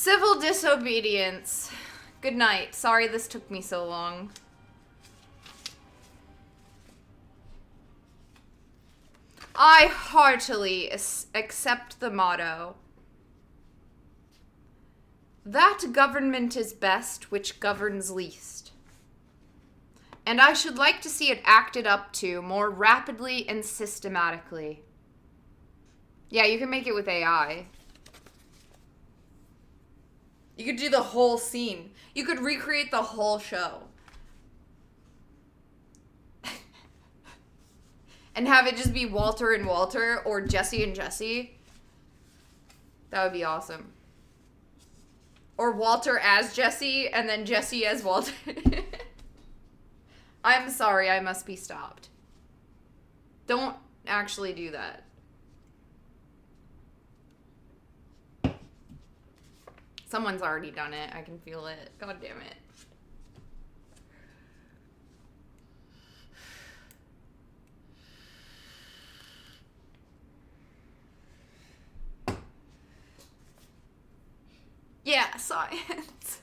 Civil disobedience. Good night. Sorry this took me so long. I heartily accept the motto. That government is best which governs least. And I should like to see it acted up to more rapidly and systematically. Yeah, you can make it with AI. You could do the whole scene. You could recreate the whole show. And have it just be Walter and Walter or Jesse and Jesse. That would be awesome. Or Walter as Jesse and then Jesse as Walter. I'm sorry, I must be stopped. Don't actually do that. Someone's already done it. I can feel it. God damn it. Yeah, science.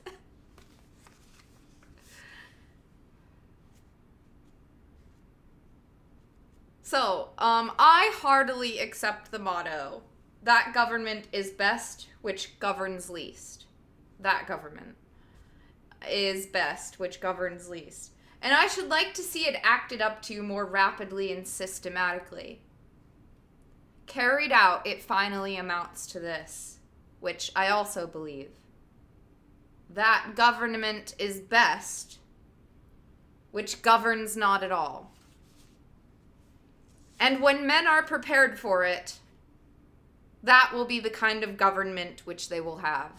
So, I heartily accept the motto, that government is best which governs least. That government is best which governs least. And I should like to see it acted up to more rapidly and systematically. Carried out, it finally amounts to this, which I also believe. That government is best which governs not at all. And when men are prepared for it, that will be the kind of government which they will have.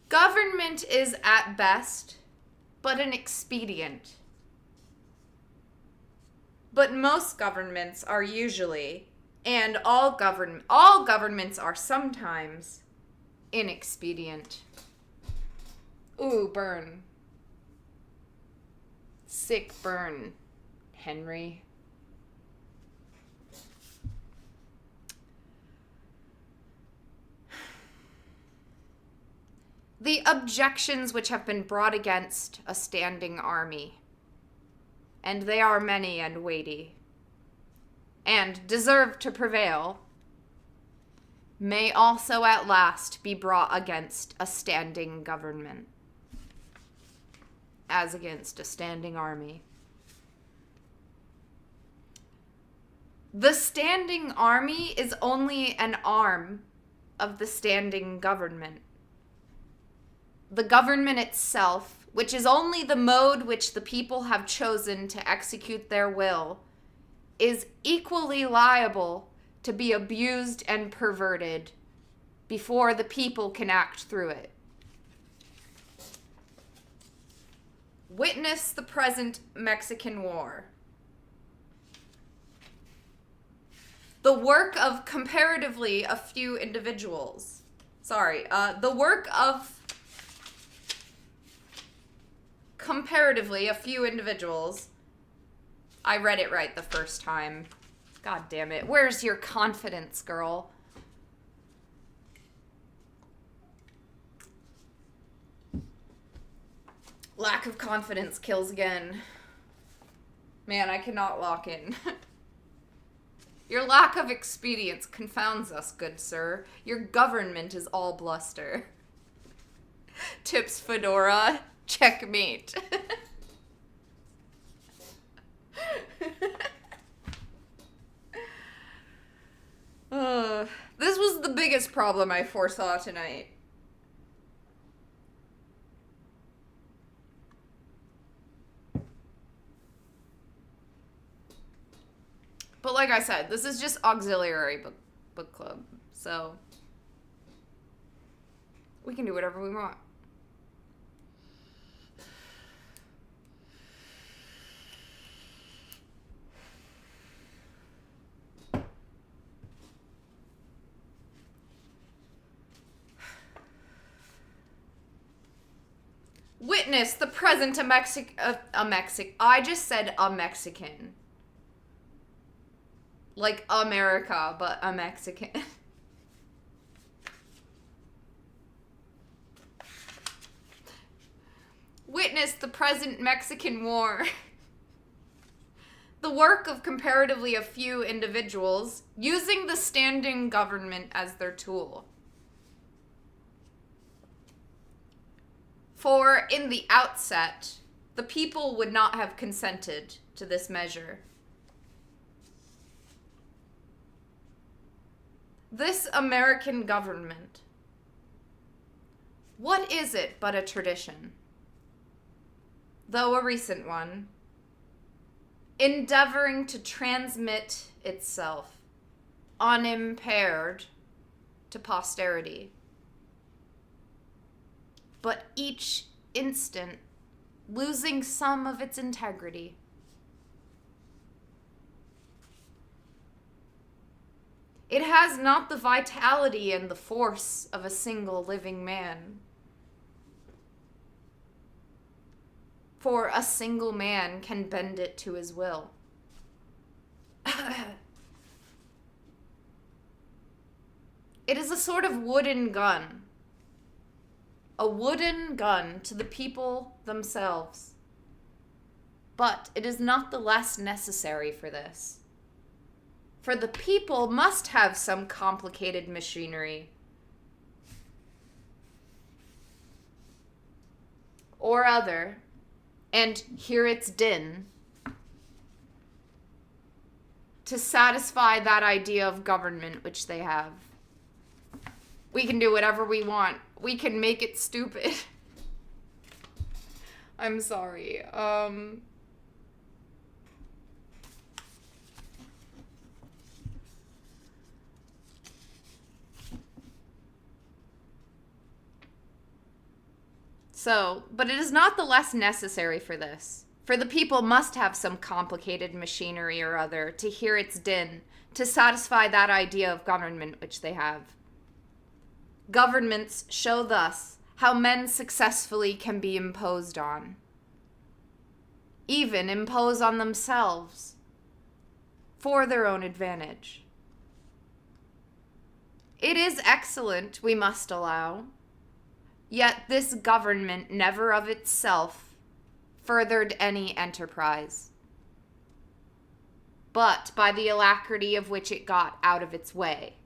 Government is at best but an expedient. But most governments are usually, and all governments are sometimes, inexpedient. Ooh, burn. Sick burn, Henry. The objections which have been brought against a standing army, and they are many and weighty, and deserve to prevail, may also at last be brought against a standing government, as against a standing army. The standing army is only an arm of the standing government. The government itself, which is only the mode which the people have chosen to execute their will, is equally liable to be abused and perverted before the people can act through it. Witness the present Mexican War. The work of comparatively a few individuals. The work of comparatively a few individuals. I read it right the first time. God damn it. Where's your confidence, girl? Lack of confidence kills again. Man, I cannot lock in. Your lack of expedience confounds us, good sir. Your government is all bluster. Tips Fedora. Checkmate. This was the biggest problem I foresaw tonight. But like I said, this is just auxiliary book club, so we can do whatever we want. Witness the present a Mexican. I just said a Mexican. Like America, but a Mexican. Witness the present Mexican War. The work of comparatively a few individuals using the standing government as their tool. For in the outset, the people would not have consented to this measure. This American government, what is it but a tradition? Though a recent one, endeavoring to transmit itself unimpaired to posterity, but each instant losing some of its integrity. It has not the vitality and the force of a single living man. For a single man can bend it to his will. It is a sort of wooden gun. A wooden gun to the people themselves. But it is not the less necessary for this. For the people must have some complicated machinery. Or other, and hear its din, to satisfy that idea of government which they have. We can do whatever we want. We can make it stupid. I'm sorry. But it is not the less necessary for this. For the people must have some complicated machinery or other to hear its din, to satisfy that idea of government which they have. Governments show thus how men successfully can be imposed on. Even impose on themselves for their own advantage. It is excellent, we must allow. Yet this government never of itself furthered any enterprise, but by the alacrity of which it got out of its way.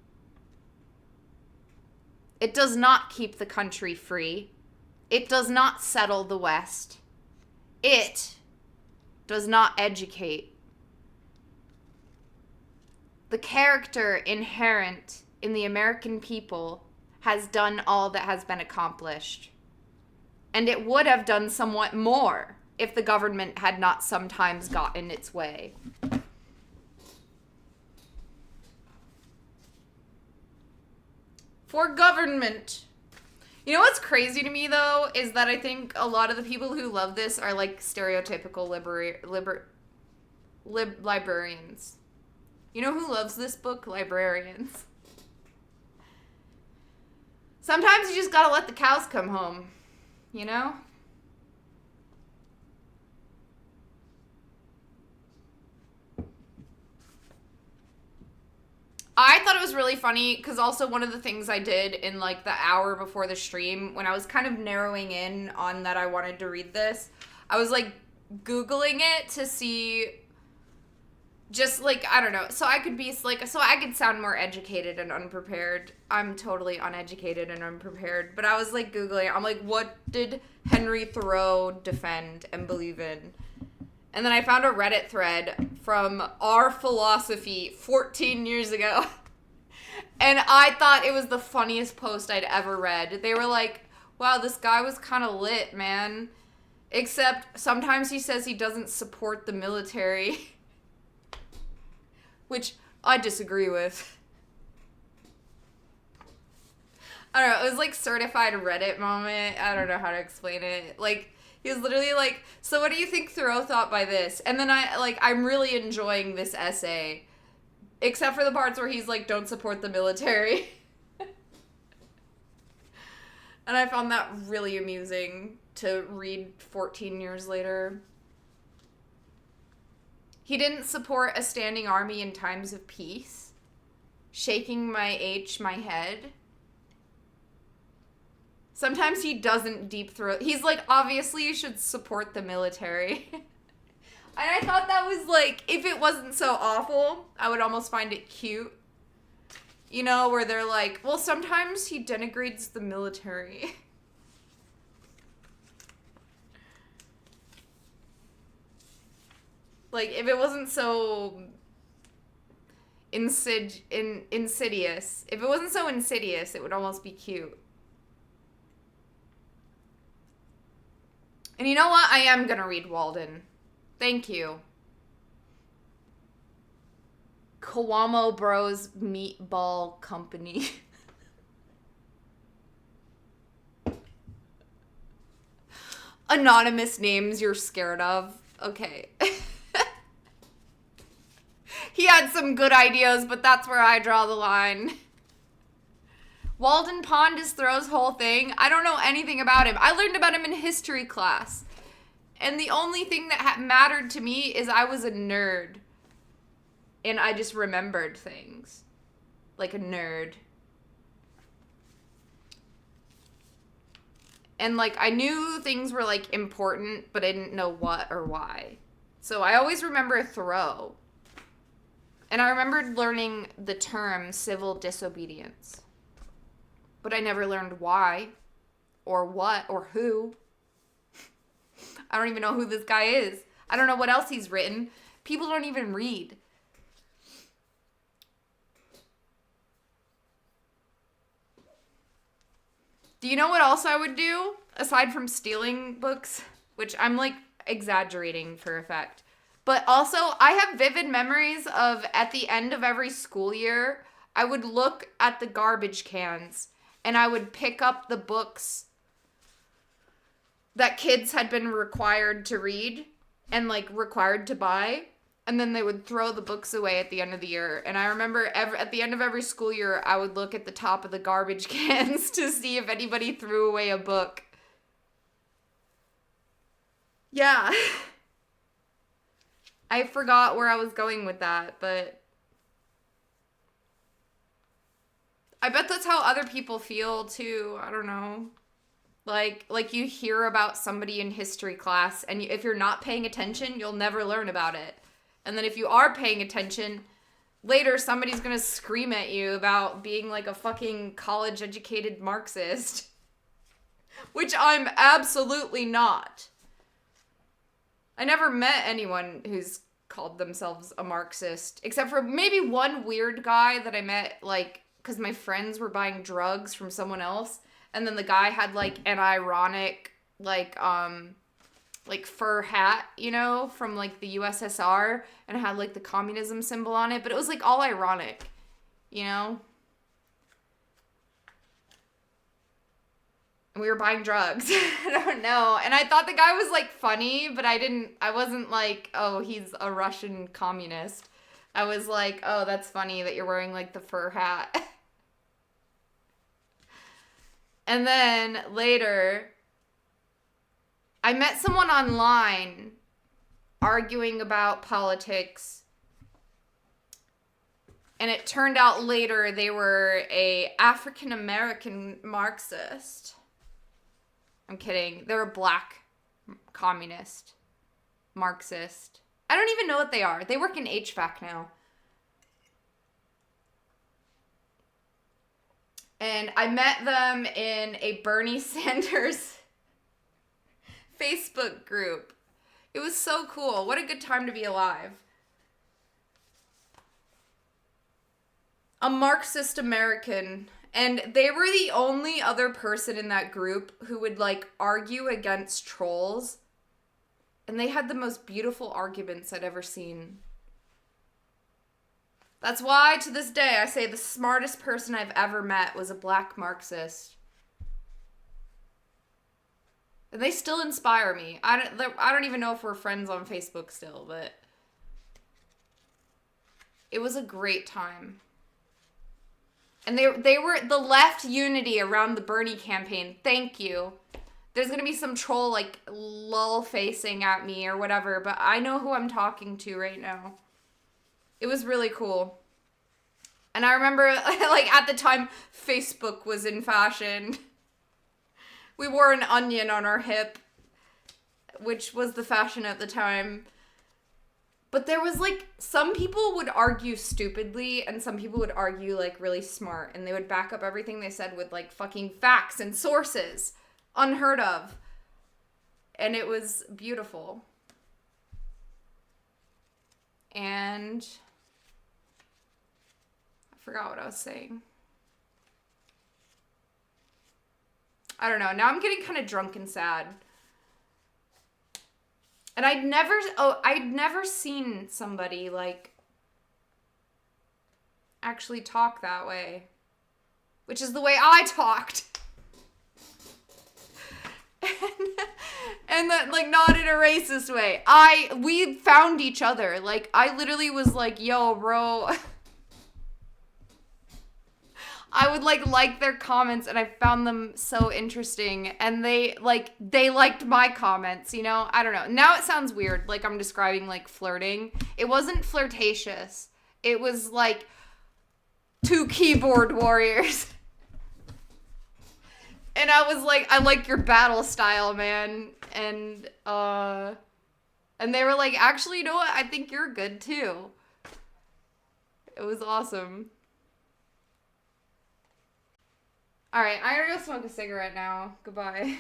It does not keep the country free. It does not settle the West. It does not educate. The character inherent in the American people has done all that has been accomplished. And it would have done somewhat more if the government had not sometimes got in its way. For government. You know what's crazy to me, though, is that I think a lot of the people who love this are like stereotypical librarians. You know who loves this book? Librarians. Sometimes you just gotta let the cows come home, you know? I thought it was really funny because also one of the things I did in like the hour before the stream when I was kind of narrowing in on that I wanted to read this, I was like Googling it to see just like, I don't know, so I could be like, so I could sound more educated and unprepared. I'm totally uneducated and unprepared, but I was like Googling, I'm like, what did Henry Thoreau defend and believe in? And then I found a Reddit thread from Our Philosophy 14 years ago. And I thought it was the funniest post I'd ever read. They were like, wow, this guy was kind of lit, man. Except sometimes he says he doesn't support the military. Which I disagree with. I don't know, it was like certified Reddit moment. I don't know how to explain it. Like, he was literally like, so what do you think Thoreau thought by this? And then I'm really enjoying this essay. Except for the parts where he's like, don't support the military. And I found that really amusing to read 14 years later. He didn't support a standing army in times of peace. Shaking my head. Sometimes he doesn't deep throat. He's like, obviously you should support the military. And I thought that was like, if it wasn't so awful, I would almost find it cute. You know, where they're like, well, sometimes he denigrates the military. Like, if it wasn't so insidious. If it wasn't so insidious, it would almost be cute. And you know what? I am gonna read Walden. Thank you. Kawamo Bros Meatball Company. Anonymous names you're scared of. Okay. He had some good ideas, but that's where I draw the line. Walden Pond is Thoreau's whole thing. I don't know anything about him. I learned about him in history class. And the only thing that mattered to me is I was a nerd. And I just remembered things. Like a nerd. And like I knew things were like important, but I didn't know what or why. So I always remember Thoreau. And I remembered learning the term civil disobedience. But I never learned why, or what, or who. I don't even know who this guy is. I don't know what else he's written. People don't even read. Do you know what else I would do, aside from stealing books? Which I'm like exaggerating for effect. But also, I have vivid memories of at the end of every school year, I would look at the garbage cans and I would pick up the books that kids had been required to read and like required to buy. And then they would throw the books away at the end of the year. And I remember at the end of every school year, I would look at the top of the garbage cans to see if anybody threw away a book. Yeah. I forgot where I was going with that, but I bet that's how other people feel too. I don't know. Like you hear about somebody in history class, and if you're not paying attention, you'll never learn about it. And then if you are paying attention, later somebody's gonna scream at you about being like a fucking college-educated Marxist. Which I'm absolutely not. I never met anyone who's called themselves a Marxist, except for maybe one weird guy that I met, like, because my friends were buying drugs from someone else, and then the guy had, like, an ironic, like fur hat, you know, from, like, the USSR, and it had, like, the communism symbol on it, but it was, like, all ironic, you know? And we were buying drugs. I don't know. And I thought the guy was, like, funny, but I wasn't like, oh, he's a Russian communist. I was like, oh, that's funny that you're wearing, like, the fur hat. And then later, I met someone online arguing about politics. And it turned out later they were a African-American Marxist. I'm kidding. They're a black communist, Marxist. I don't even know what they are. They work in HVAC now. And I met them in a Bernie Sanders Facebook group. It was so cool. What a good time to be alive. A Marxist American. And they were the only other person in that group who would, like, argue against trolls. And they had the most beautiful arguments I'd ever seen. That's why, to this day, I say the smartest person I've ever met was a black Marxist. And they still inspire me. I don't even know if we're friends on Facebook still, but it was a great time. And they were the left unity around the Bernie campaign. Thank you. There's going to be some troll, like, lull facing at me or whatever, but I know who I'm talking to right now. It was really cool. And I remember, like, at the time, Facebook was in fashion. We wore an onion on our hip, which was the fashion at the time. But there was, like, some people would argue stupidly, and some people would argue, like, really smart. And they would back up everything they said with, like, fucking facts and sources. Unheard of. And it was beautiful. And I forgot what I was saying. I don't know. Now I'm getting kind of drunk and sad. And I'd never seen somebody, like, actually talk that way. Which is the way I talked. And that, like, not in a racist way. We found each other. Like, I literally was like, yo, bro. I would, like their comments, and I found them so interesting. And they liked my comments, you know? I don't know. Now it sounds weird, like I'm describing, like, flirting. It wasn't flirtatious. It was, like, two keyboard warriors. And I was like, I like your battle style, man. And they were like, actually, you know what? I think you're good, too. It was awesome. Alright, I gotta go smoke a cigarette now. Goodbye.